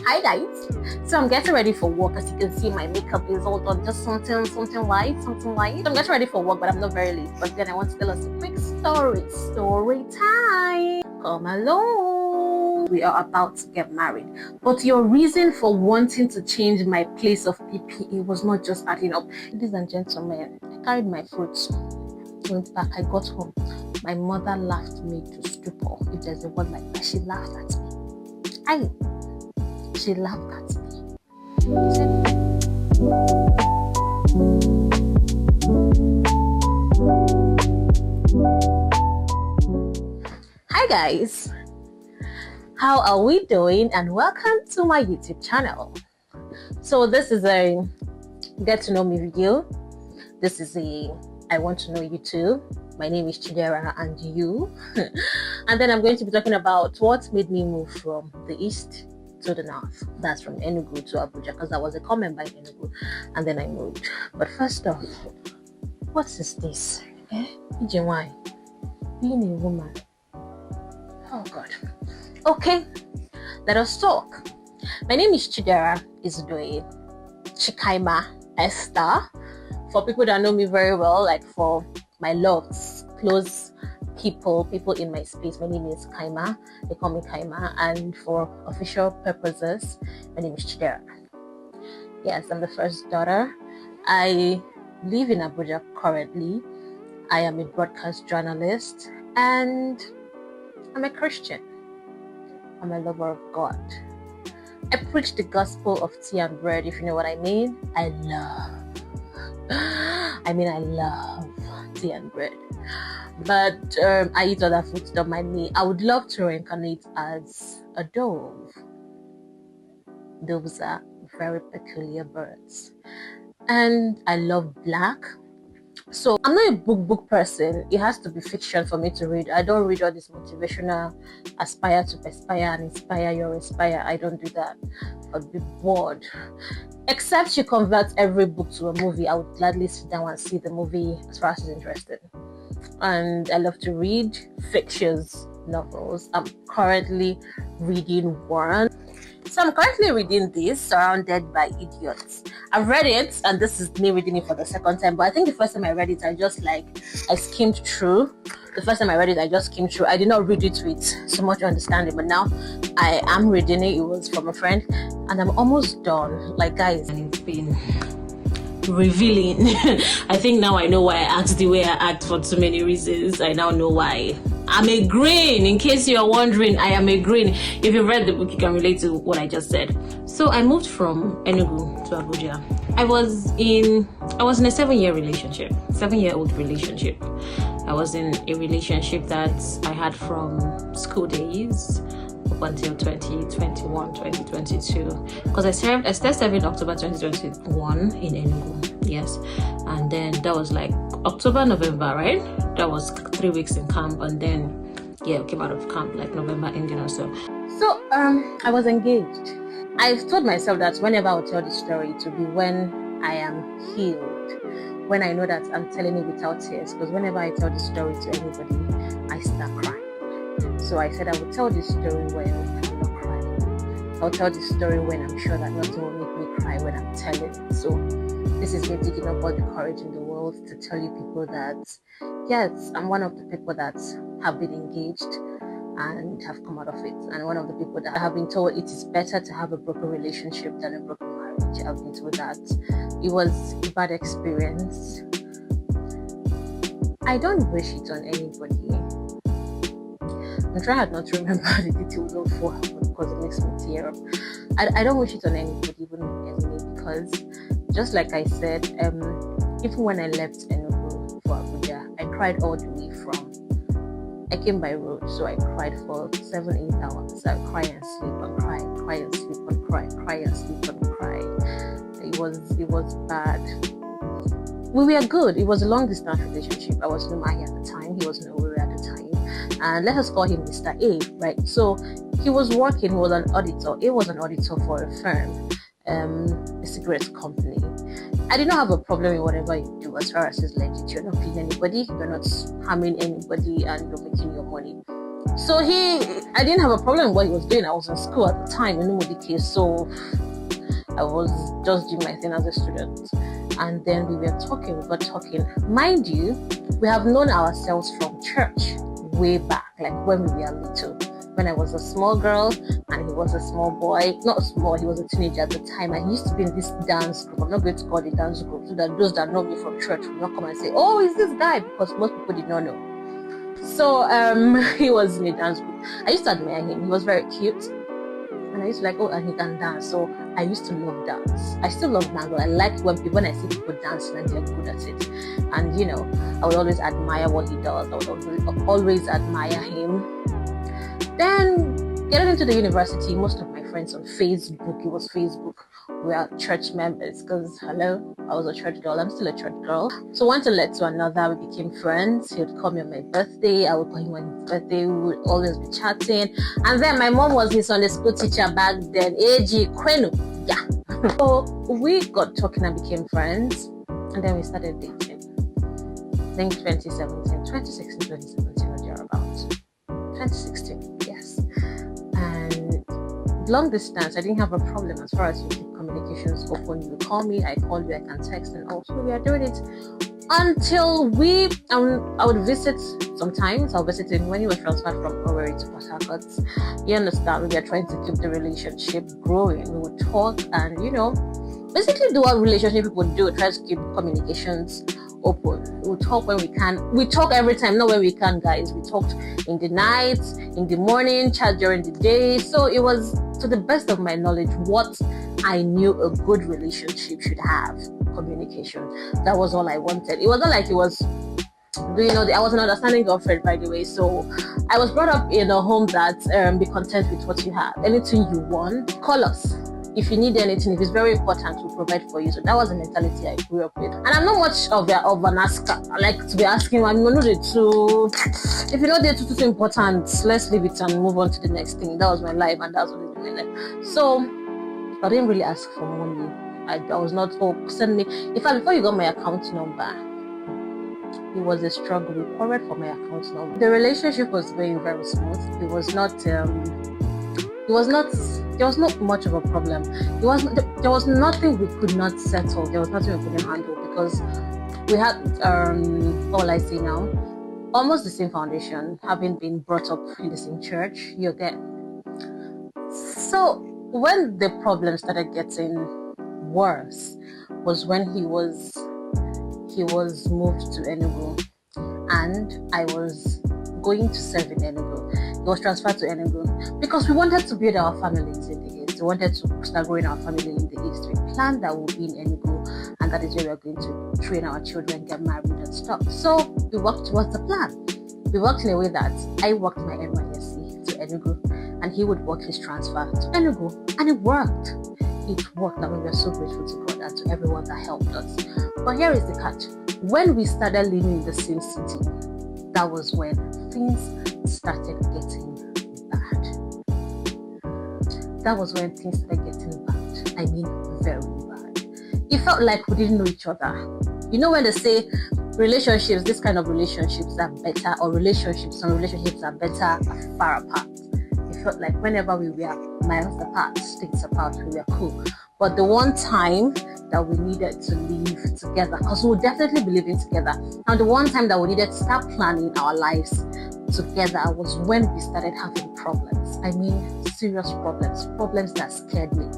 Hi guys, so I'm getting ready for work. As you can see, my makeup is all done, just something light. So I'm getting ready for work, but I'm not very late. But then I want to tell us a quick story time. Come along. We are about to get married, but your reason for wanting to change my place of PPE was not just adding up. Ladies and gentlemen, I carried my fruits, went back, I got home. My mother laughed me to stupor, if there's a word like that. She laughed at me. She laughed at me. She said, hi guys, how are we doing? And welcome to my YouTube channel. So this is a get to know me video. This is a I want to know you too. My name is Dera and you. And then I'm going to be talking about what made me move from the east to the north. That's from Enugu to Abuja, because that was a comment by Enugu, and then I moved. But first off, what is this? Why? Being a woman. Oh God. Okay, let us talk. My name is Chidera Isdoe Chikaima Esther. For people that know me very well, like for my loves, close people in my space, my name is Kaima. They call me Kaima. And for official purposes, my name is Chidera. Yes, I'm the first daughter. I live in Abuja currently. I am a broadcast journalist and I'm a Christian. I'm a lover of God. I preach the gospel of tea and bread, if you know what I mean. I love tea and bread. But I eat other foods, don't mind me. I would love to reincarnate as a dove. Doves are very peculiar birds. And I love black. So I'm not a book person. It has to be fiction for me to read. I don't read all this motivational aspire to perspire and inspire your aspire. I don't do that. I'd be bored. Except you convert every book to a movie, I would gladly sit down and see the movie as far as it's interested. And I love to read fictions, novels. I'm currently reading one. So I'm currently reading this, Surrounded by Idiots. I've read it, and this is me reading it for the second time. But I think the first time I read it, I skimmed through. I did not read it with so much understanding, but now I am reading it. It was from a friend, and I'm almost done. Like, guys, and it's been revealing. I think now I know why I act the way I act for so many reasons. I now know why. I'm a green. In case you're wondering, I am a green. If you've read the book, you can relate to what I just said. So I moved from Enugu to Abuja. I was in a 7-year relationship, 7-year-old relationship. I was in a relationship that I had from school days up until 2021, 2022. Because I started serving October 2021 in Enugu. Yes. And then that was like October, November, right? That was 3 weeks in camp, and then I came out of camp like November ending or so. So I was engaged. I've told myself that whenever I would tell this story, it will be when I am healed, when I know that I'm telling it without tears, because whenever I tell this story to anybody, I start crying. So I said I would tell this story when I'm not crying. I'll tell this story when I'm sure that nothing will make me cry when I'm telling it. So this is me taking up all the courage in the world to tell you people that, yes, I'm one of the people that have been engaged and have come out of it. And one of the people that have been told it is better to have a broken relationship than a broken marriage. I've been told that it was a bad experience. I don't wish it on anybody. I'm trying not to remember the details of what happened because it makes me tear up. I don't wish it on anybody, even enemy, because just like I said, even when I left Enugu for Abuja, I cried all the way from. I came by road, so I cried for 7-8 hours. I cry and sleep and cry, cry and sleep and cry, cry and sleep and cry. It was bad. We were good. It was a long distance relationship. I was in Umahi at the time. He was in Owerri at the time. And let us call him Mr. A, right? So he was working. He was an auditor. A was an auditor for a firm, a cigarette company. I did not have a problem with whatever you do as far as it's legit. You're not paying anybody, you're not harming anybody, and you're making your money. So I didn't have a problem with what he was doing. I was in school at the time in Umudike, so I was just doing my thing as a student. And then we got talking. Mind you, we have known ourselves from church way back, like when we were little. When I was a small girl and he was a small boy, not small, he was a teenager at the time, and he used to be in this dance group. I'm not going to call it dance group, so that those that know me from church will not come and say, oh, is this guy? Because most people did not know. So he was in a dance group. I used to admire him. He was very cute. And I used to like, oh, and he can dance. So I used to love dance. I still love dance, but I like when I see people dancing and they're good at it. And, you know, I would always admire what he does. I would always admire him. Then getting into the university, most of my friends on Facebook, it was Facebook, were church members because, hello, I was a church girl. I'm still a church girl. So one thing led to another. We became friends. He would call me on my birthday. I would call him on his birthday. We would always be chatting. And then my mom was his Sunday school teacher back then. A.G. Kwenu. Yeah. So we got talking and became friends. And then we started dating. I think 2016, 2017 or thereabouts. 2016, yes. And long distance, I didn't have a problem as far as you keep communications open. You call me, I call you, I can text, and also we are doing it until I would visit sometimes. I'll visit him when he was transferred from Owerri to Port Harcourt. You understand, we are trying to keep the relationship growing. We would talk and, you know, basically do what relationship people do, try to keep communications open. We'll talk when we can. We talk every time, not when we can, guys. We talked in the night, in the morning, chat during the day. So it was, to the best of my knowledge, what I knew a good relationship should have. Communication. That was all I wanted. It wasn't like it was, you know, I was an understanding girlfriend, by the way. So I was brought up in a home that be content with what you have. Anything you want, call us. If you need anything, if it's very important, we'll provide for you. So that was the mentality I grew up with. And I'm not much of an asker. I like to be asking, I'm not too, if you know they're too important, let's leave it and move on to the next thing. That was my life, and that's what it's been like. So I didn't really ask for money. I was not, oh, send me. In fact, before you got my account number, it was a struggle. We quarreled for my account number. The relationship was going very smooth. There was not much of a problem. There was nothing we could not settle. There was nothing we couldn't handle because we had, what will I say now? Almost the same foundation, having been brought up in the same church, you get. So when the problem started getting worse was when he was moved to Enugu, and I was going to serve in Enugu. He was transferred to Enugu because we wanted to build our families in the East. We wanted to start growing our family in the East. We planned that we'll be in Enugu, and that is where we are going to train our children, get married and stuff. So we worked towards the plan. We worked in a way that I worked my NYSC to Enugu, and he would work his transfer to Enugu, and it worked. It worked, and we were so grateful to God and to everyone that helped us. But here is the catch. When we started living in the same city, that was when things started getting bad. That was when things started getting bad. I mean, very bad. It felt like we didn't know each other. You know when they say relationships, this kind of relationships are better, or some relationships are better far apart. It felt like whenever we were miles apart, states apart, we were cool. But the one time that we needed to live together, because we would definitely be living together. Now, the one time that we needed to start planning our lives together was when we started having problems. I mean, serious problems that scared me.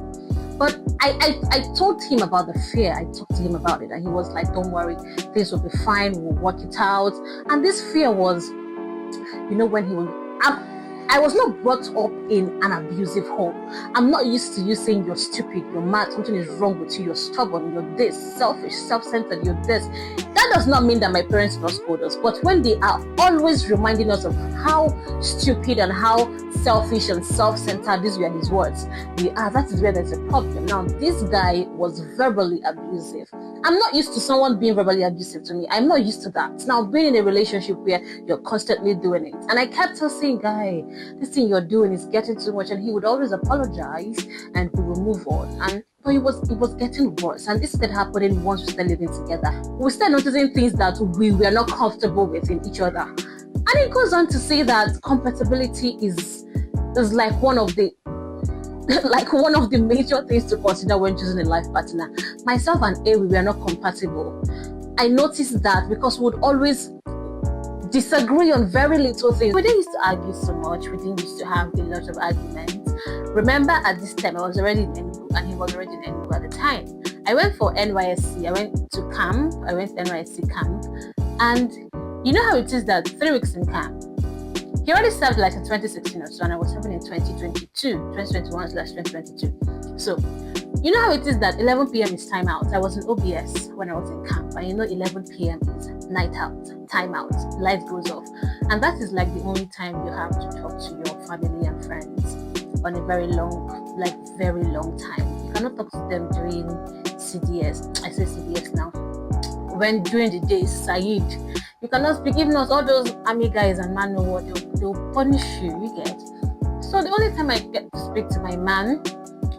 But I told him about the fear. I talked to him about it, and he was like, don't worry, things will be fine, we'll work it out. And this fear was, you know, when he was, I was not brought up in an abusive home. I'm not used to you saying you're stupid, you're mad, something is wrong with you, you're stubborn, you're this, selfish, self-centered, you're this. That does not mean that my parents don't scold us, but when they are always reminding us of how stupid and how selfish and self-centered, these were his words, we are, that is where there's a problem. Now, this guy was verbally abusive. I'm not used to someone being verbally abusive to me. I'm not used to that. Now, being in a relationship where you're constantly doing it. And I kept saying, guy, this thing you're doing is getting too much. And he would always apologize and we will move on. But it was getting worse. And this started happening once we started living together. We started noticing things that we were not comfortable with in each other. And it goes on to say that compatibility is like one of the like one of the major things to consider when choosing a life partner. Myself and A, we were not compatible. I noticed that because we would always disagree on very little things. We didn't used to argue so much. We didn't used to have a lot of arguments. Remember, at this time, I was already in Enugu and he was already in Enugu at the time. I went for NYSC. I went to camp. I went to NYSC camp. And you know how it is that 3 weeks in camp, he already served like in 2016 or so, and I was serving in 2021/2022. So, you know how it is that 11 p.m. is time out. I was in OBS when I was in camp, and you know 11 p.m. is night out, time out, light goes off. And that is like the only time you have to talk to your family and friends on a very long time. You cannot talk to them during CDS. I say CDS now. When during the day, Said, you cannot speak. Even all those army guys and man know what they'll punish you. You get. So the only time I get to speak to my man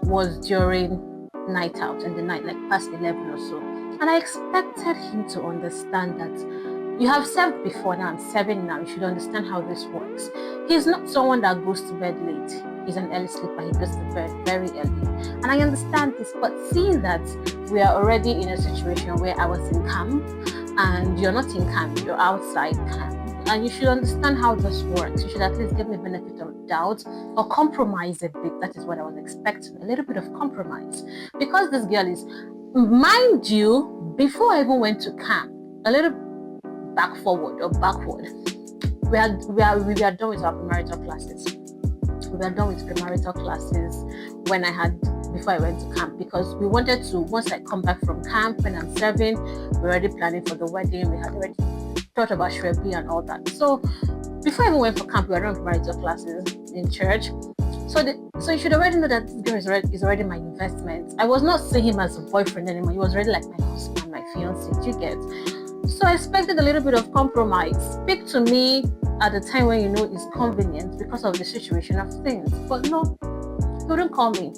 was during night out in the night, like past 11 or so. And I expected him to understand that you have served before, now I'm serving now. You should understand how this works. He's not someone that goes to bed late. He's an early sleeper. He goes to bed very early. And I understand this, but seeing that we are already in a situation where I was in camp and you're not in camp, you're outside camp, and you should understand how this works. You should at least give me benefit of doubt or compromise a bit. That is what I was expecting, a little bit of compromise. Because this girl is, mind you, before I even went to camp, a little backward, we are done with our premarital classes. We were done with premarital classes before I went to camp, because we wanted to, once I come back from camp when I'm serving, we're already planning for the wedding. We had already thought about Shrebi and all that. So before I even went for camp, we were done with premarital classes in church. So you should already know that this girl is already my investment. I was not seeing him as a boyfriend anymore. He was already like my husband, my fiancé. Do you get? So I expected a little bit of compromise. Speak to me at the time when you know it's convenient because of the situation of things. But no, he wouldn't call me.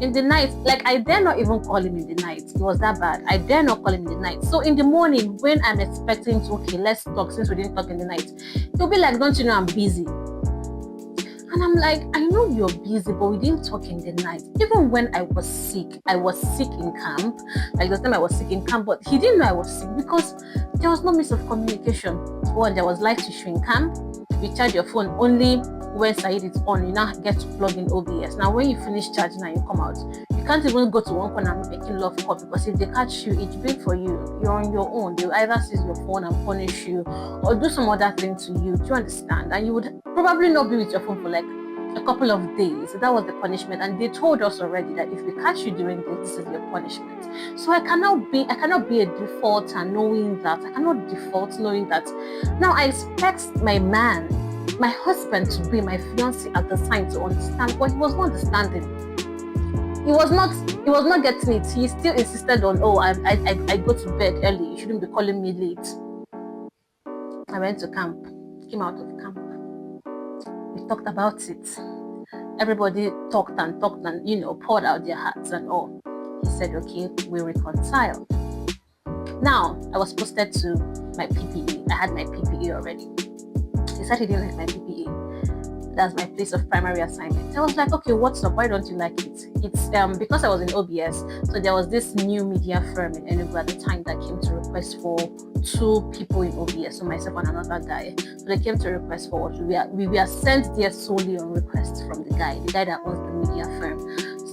In the night, like I dare not even call him in the night. It was that bad. I dare not call him in the night. So in the morning, when I'm expecting to, okay, let's talk, since we didn't talk in the night, he'll be like, don't you know I'm busy? And I'm like, I know you're busy, but we didn't talk in the night. Even when I was sick in camp. Like the time I was sick in camp, but he didn't know I was sick because there was no means of communication. One, there was light issue in camp. You charge your phone only when Said is on. You now get to plug in OBS. Now, when you finish charging and you come out, you can't even go to one corner and be making love call, because if they catch you, it's big for you. You're on your own. They'll either seize your phone and punish you or do some other thing to you. Do you understand? And you would probably not be with your phone for like a couple of days. So that was the punishment. And they told us already that if we catch you doing this is your punishment. So I cannot be a defaulter knowing that. I cannot default knowing that. Now I expect my man, my husband, to be my fiancé at the time to understand, but he was not understanding. He was not getting it. He still insisted on, I go to bed early. You shouldn't be calling me late. I went to camp, came out of camp. We talked about it. Everybody talked and poured out their hearts and all. He said, okay, we reconciled. Now, I was posted to my PPE. I had my PPE already. He said he didn't like my PPE. That's my place of primary assignment. I was like, okay, what's up? Why don't you like it? It's because I was in OBS, so there was this new media firm in Enugu at the time that came to request for 2 people in OBS, so myself and another guy. So they came to request for us. We were sent there solely on request from the guy that owns the media firm.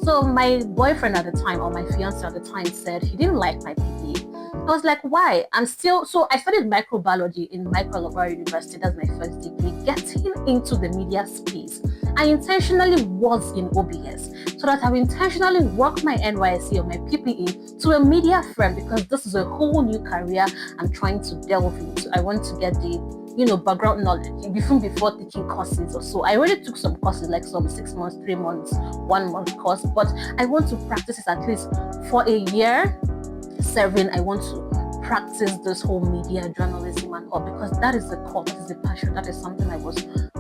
So my boyfriend at the time, or my fiance at the time, said he didn't like my PPE. I was like, why? So I studied microbiology in Microbiology University. That's my first degree. Getting into the media space, I intentionally was in OBS so that I will intentionally work my NYSC or my PPE to a media firm, because this is a whole new career I'm trying to delve into. I want to get the background knowledge even before taking courses or so. I already took some courses, like some 6 months, 3 months, 1 month course, but I want to practice it at least for a year. Serving, I want to practice this whole media journalism and all, because that is the core, that is the passion, that is something I was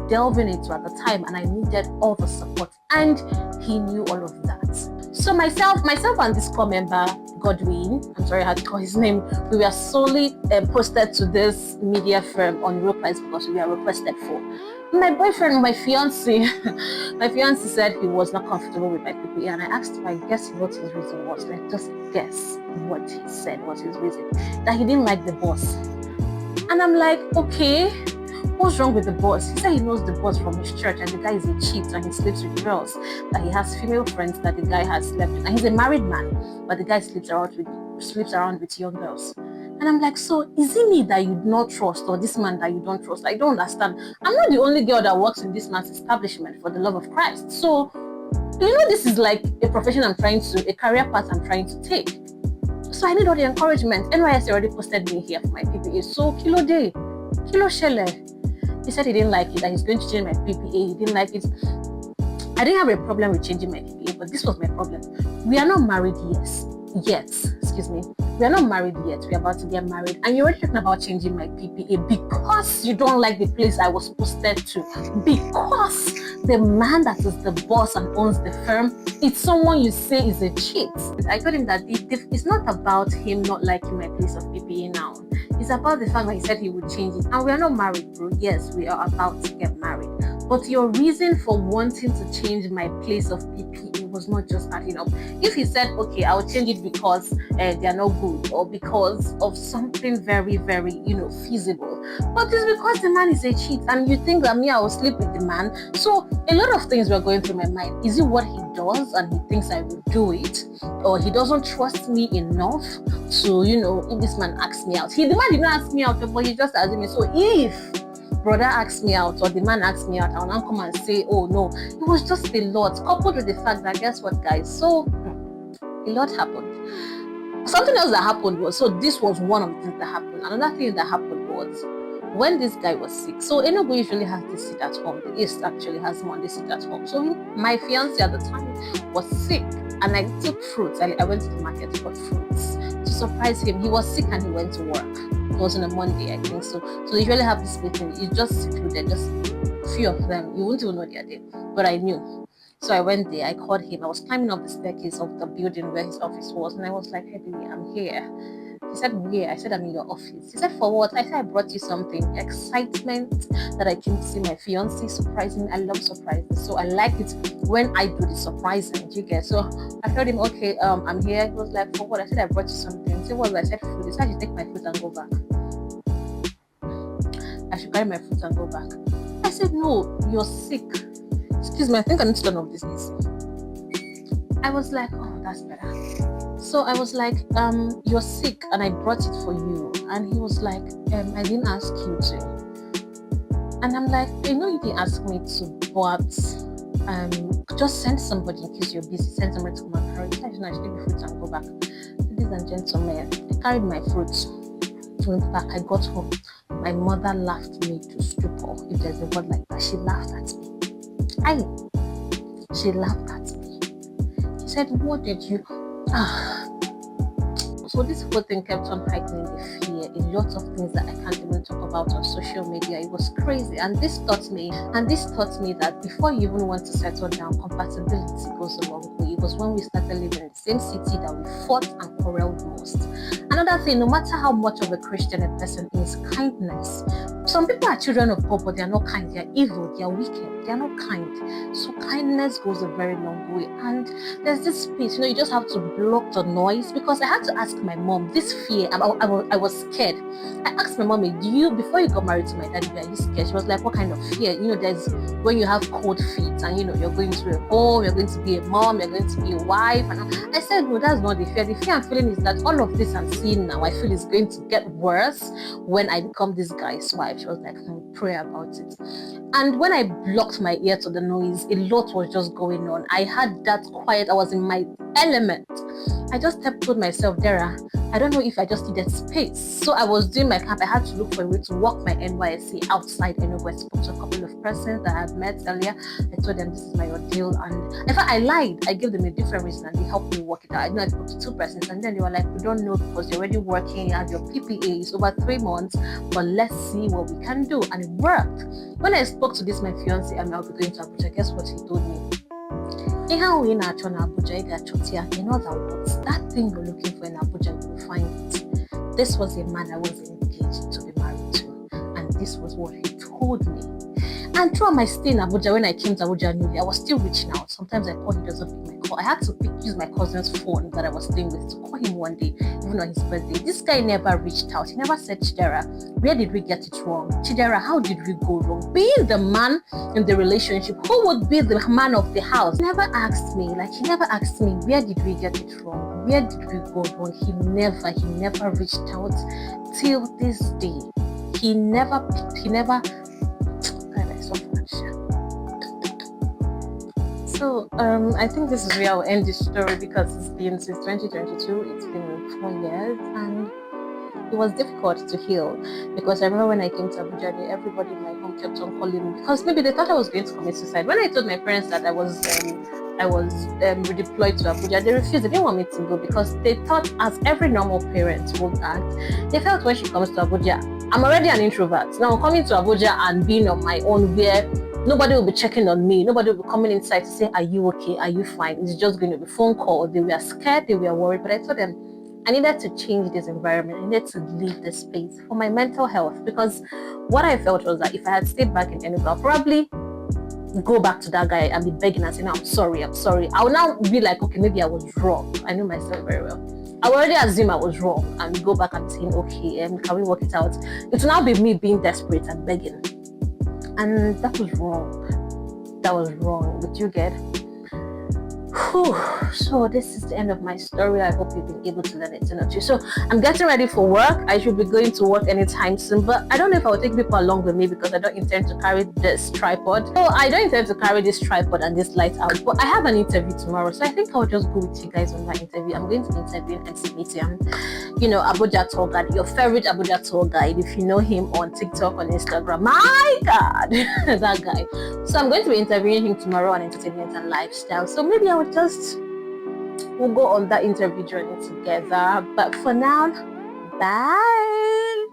delving into at the time, and I needed all the support, and he knew all of that. So myself and this core member Godwin, I'm sorry I had to call his name, we were solely posted to this media firm on request because we were requested for. My boyfriend, my fiance, my fiance said he was not comfortable with my PPA, and I asked him, I guess what his reason was. Like, just guess what he said was his reason. That he didn't like the boss. And I'm like, okay, what's wrong with the boss? He said he knows the boss from his church, and the guy is a cheat and he sleeps with girls, that he has female friends that the guy has slept with, and he's a married man, but the guy sleeps around with young girls. And I'm like, so is it me that you do not trust, or this man that you don't trust? I don't understand. I'm not the only girl that works in this man's establishment for the love of Christ. So, this is like a profession a career path I'm trying to take. So I need all the encouragement. NYS already posted me here for my PPA. So, kilo day, kilo shele. He said he didn't like it, that he's going to change my PPA. He didn't like it. I didn't have a problem with changing my PPA, but this was my problem. We are not married yet. We are not married yet. We're about to get married. And you're already talking about changing my PPA because you don't like the place I was posted to. Because the man that is the boss and owns the firm, it's someone you say is a cheat. I told him that it's not about him not liking my place of PPA now. It's about the fact that he said he would change it. And we are not married, bro. Yes, we are about to get married. But your reason for wanting to change my place of PPA was not just adding up. If he said, okay, I'll change it because they are not good, or because of something very, very, feasible. But it's because the man is a cheat, and you think that I will sleep with the man. So a lot of things were going through my mind. Is it what he does and he thinks I will do it? Or he doesn't trust me enough to, if this man asks me out. The man did not ask me out, but he just asked me. So if brother asked me out or the man asked me out, I'll now come and say, oh no, it was just a lot, coupled with the fact that, guess what, guys, so a lot happened. Something else that happened was, so this was one of the things that happened. Another thing that happened was when this guy was sick. So Enugu usually has this seat at home. The East actually has one this seat at home. So my fiance at the time was sick, and I took fruits. I went to the market for fruits to surprise him. He was sick and he went to work. It was on a Monday, I think so. So they usually have this meeting. It's just secluded, just a few of them. You wouldn't even know they're there. But I knew. So I went there. I called him. I was climbing up the staircase of the building where his office was. And I was like, hey, baby, I'm here. He said, where? I said, I'm in your office. He said, for what? I said, I brought you something. Excitement that I came to see my fiancé. Surprising. I love surprises. So I like it when I do the surprising. Do you get? So I told him, okay, I'm here. He was like, for what? I said, I brought you something. He said, what? I said, food. He said, I should take my food and go back. I should carry my food and go back. I said, no, you're sick. Excuse me, I think I need to turn off this AC. I was like, oh, that's better. So I was like, you're sick and I brought it for you. And he was like, I didn't ask you to. And I'm like, I know you didn't ask me to, but just send somebody in case you're busy. Send somebody to come and carry it. I should take the fruits and go back. Ladies and gentlemen, I carried my fruits. Went back. I got home. My mother laughed me to stupor. If there's a word like that, she laughed at me. She laughed at me. She said, what did you... So this whole thing kept on heightening the fear. A lot of things that I can't even talk about on social media. It was crazy. And this taught me that before you even want to settle down, compatibility goes a long way. It was when we started living in the same city that we fought and quarreled most. Another thing, no matter how much of a Christian a person is, kindness. Some people are children of God, but they are not kind. They are evil. They are wicked. They are not kind. So kindness goes a very long way. And there's this space, you just have to block the noise, because I had to ask my mom this fear. I was scared. I asked my mommy, before you got married to my daddy, are you scared? She was like, what kind of fear? There's when you have cold feet and you're going to a home, you're going to be a mom, you're going to be a wife. And I said, no, that's not the fear. The fear I'm feeling is that all of this I'm seeing now, I feel is going to get worse when I become this guy's wife. She was like, pray about it. And when I blocked my ear to the noise, a lot was just going on. I had that quiet. I was in my element. I just told myself, Dera, I don't know if I just needed space. So I was doing my camp. I had to look for a way to walk my NYSC outside Enugu. I spoke to a couple of persons that I had met earlier. I told them this is my ordeal. And in fact, I lied. I gave them a different reason and they helped me work it out. I know I spoke to 2 persons and then they were like, we don't know because you're already working. You have your PPA. It's over 3 months. But let's see what we can do. And it worked. When I spoke to my fiance, I'll be going to Abuja, guess what he told me? Anyhow, in Abuja, you got Chotia. In other words, that thing you're looking for in Abuja, you will find it. This was a man I was engaged to be married to, and this was what he told me. And throughout my stay in Abuja, when I came to Abuja newly, I was still reaching out. Sometimes I call, he doesn't pick my call. I had to use my cousin's phone that I was staying with to call him one day, even on his birthday. This guy never reached out. He never said, Dera, where did we get it wrong? Dera, how did we go wrong? Being the man in the relationship, who would be the man of the house? He never asked me, where did we get it wrong? Where did we go wrong? He never reached out till this day. He never. So I think this is where I'll end this story because it's been since 2022. It's been 4 years and it was difficult to heal because I remember when I came to Abuja, everybody in my home kept on calling me because maybe they thought I was going to commit suicide. When I told my parents that I was redeployed to Abuja, they refused. They didn't want me to go because they thought, as every normal parent would act, they felt when she comes to Abuja, I'm already an introvert. Now coming to Abuja and being on my own where nobody will be checking on me. Nobody will be coming inside to say, are you okay? Are you fine? It's just going to be phone call. They were scared. They were worried. But I told them, I needed to change this environment. I needed to leave this space for my mental health because what I felt was that if I had stayed back in Enugu, I'll probably go back to that guy and be begging and saying, I'm sorry. I will now be like, okay, maybe I was wrong. I know myself very well. I already assume I was wrong and go back and saying, okay, can we work it out? It will now be me being desperate and begging. And that was wrong. But you get? Whew. So this is the end of my story. I hope you've been able to learn it too. So I'm getting ready for work. I should be going to work anytime soon, but I don't know if I will take people along with me because I don't intend to carry this tripod. So I don't intend to carry this tripod and this light out, but I have an interview tomorrow. So I think I'll just go with you guys on that interview. I'm going to be interviewing MC Abuja tour guide, your favorite Abuja tour guide. If you know him on TikTok, on Instagram, my God, that guy. So I'm going to be interviewing him tomorrow on entertainment and lifestyle. So maybe we'll go on that interview journey together. But for now, bye.